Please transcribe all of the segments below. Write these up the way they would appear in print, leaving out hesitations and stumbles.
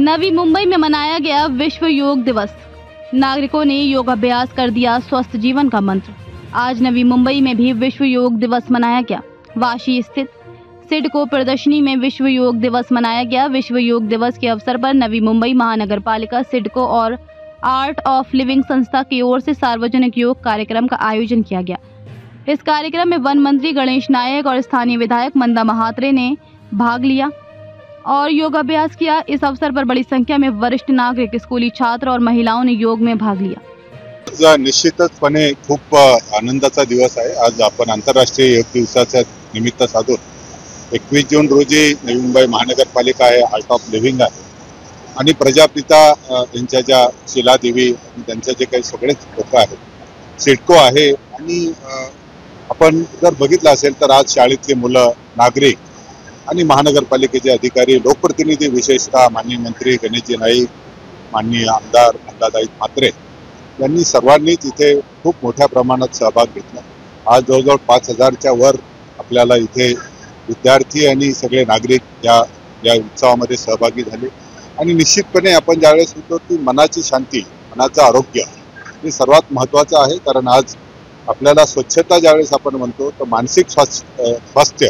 नवी मुंबई में मनाया गया विश्व योग दिवस। नागरिकों ने योगाभ्यास कर दिया स्वस्थ जीवन का मंत्र। आज नवी मुंबई में भी विश्व योग दिवस मनाया गया। वाशी स्थित सिडको प्रदर्शनी में विश्व योग दिवस मनाया गया। विश्व योग दिवस के अवसर पर नवी मुंबई महानगर पालिका, सिडको और आर्ट ऑफ लिविंग संस्था की ओर से सार्वजनिक योग कार्यक्रम का आयोजन किया गया। इस कार्यक्रम में वन मंत्री गणेश नायक और स्थानीय विधायक मंदा महात्रे ने भाग लिया और योगाभ्यास किया। इस अवसर पर बड़ी संख्या में वरिष्ठ नागरिक, स्कूली छात्र और महिलाओं ने योग में भाग लिया। निश्चितपणे खूप आनंदाचा दिवस आहे। आज आपण आंतरराष्ट्रीय योग दिवसाच्या निमित्त साधून 21 जून रोजी नवी मुंबई महानगरपालिका आहे, आर्ट ऑफ लिव्हिंग आहे आणि प्रजापिता यांच्या ज्या शिलादेवी आणि त्यांचे जे काही सगळेच लोक आहेत, सिडको आहे आणि आपण जर बघितलं असेल तर आज शाळेतले मुलं, नागरिक आणि महानगरपालिकेचे अधिकारी, लोकप्रतिनिधी, विशेषतः माननीय मंत्री गणेशजी नाईक, माननीय आमदार मंदाताई म्हात्रे यांनी सर्वांनीच इथे खूप मोठ्या प्रमाणात सहभाग घेतला। आज जवळजवळ 5000च्या वर आपल्याला इथे विद्यार्थी आणि सगळे नागरिक या उत्सवामध्ये सहभागी झाले आणि निश्चितपणे आपण ज्यावेळेस म्हणतो की मनाची शांती, मनाचं आरोग्य हे सर्वात महत्त्वाचं आहे। कारण आज आपल्याला स्वच्छता ज्यावेळेस आपण म्हणतो तर मानसिक स्वास्थ्य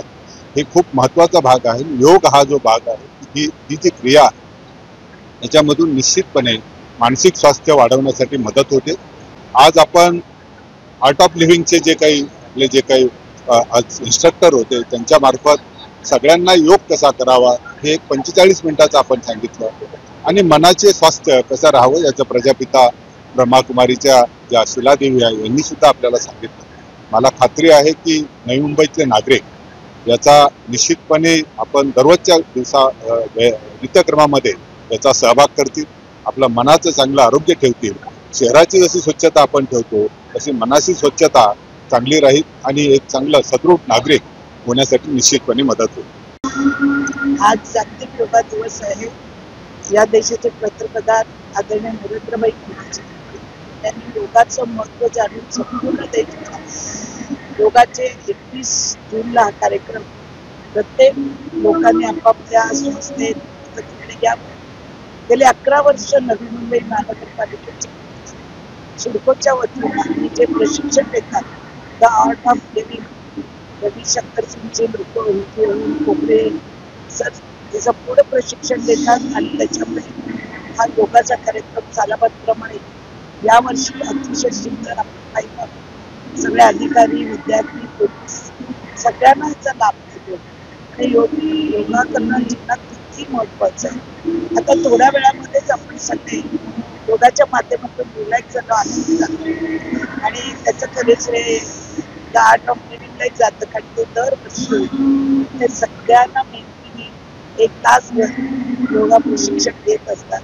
हे खूप महत्त्वाचा भाग आहे। योग हा जो भाग आहे, ही जी क्रिया आहे याच्यामधून निश्चितपणे मानसिक स्वास्थ्य वाढवण्यासाठी मदत होते। आज आपण आर्ट ऑफ लिव्हिंगचे जे काही आज इन्स्ट्रक्टर होते त्यांच्या मार्फत सगळ्यांना योग कसा करावा हे 45 मिनिटाचं आपण सांगितलं आणि मनाचे स्वास्थ्य कसं राहावं याचं प्रजापिता ब्रह्माकुमारीच्या ज्या शिलादेवी आहे यांनी सुद्धा आपल्याला सांगितलं। मला खात्री आहे की नवी मुंबईतले नागरिक याचा निश्चितपणे आपण दररोजच्या नित्यक्रमामध्ये याचा सहभाग करतील, आपलं मनाचं चांगलं आरोग्य ठेवतील। शहराची जशी स्वच्छता आपण ठेवतो तशी मनाची स्वच्छता चांगली राहील आणि एक चांगलं सदृढ नागरिक होण्यासाठी निश्चितपणे मदत होईल। आज जागतिक योगा दिवस आहे। या देशाचे पंतप्रधान आदरणीय नरेंद्रभाई मोदी यांनी योगाचं महत्त्व जाणून संपूर्ण देशात योगाचे 21 जूनला हा कार्यक्रम प्रत्येक लोकांनी आपापल्या संस्थेत तिकडे घ्यावं। गेले 11 वर्ष नवी मुंबई महानगरपालिकेच्या सिडकोच्या वतीने जे प्रशिक्षण देतात, the art of living, Ravishankar सिंगचे लोक कोपरे सर हे संपूर्ण प्रशिक्षण देतात आणि त्याच्यामध्ये हा योगाचा कार्यक्रम सालाबादप्रमाणे यावर्षी अतिशय सुंदर आपण पाहिलं। सगळे अधिकारी, विद्यार्थी, पोलीस सगळ्यांना याचा लाभ मिळतो आणि योगा करणं जीवनात किती महत्वाचं आहे। आता थोड्या वेळामध्येच आपण सगळे योगाच्या माध्यमातून रिलॅक्स झालो, आनंदी झालो आणि त्याचं खरे श्रेय द आर्ट ऑफ लिव्हिंगला जातं। कारण ते दरवर्षी ते सगळ्यांना मेहनतीने 1 तासभर योगा प्रशिक्षण देत असतात।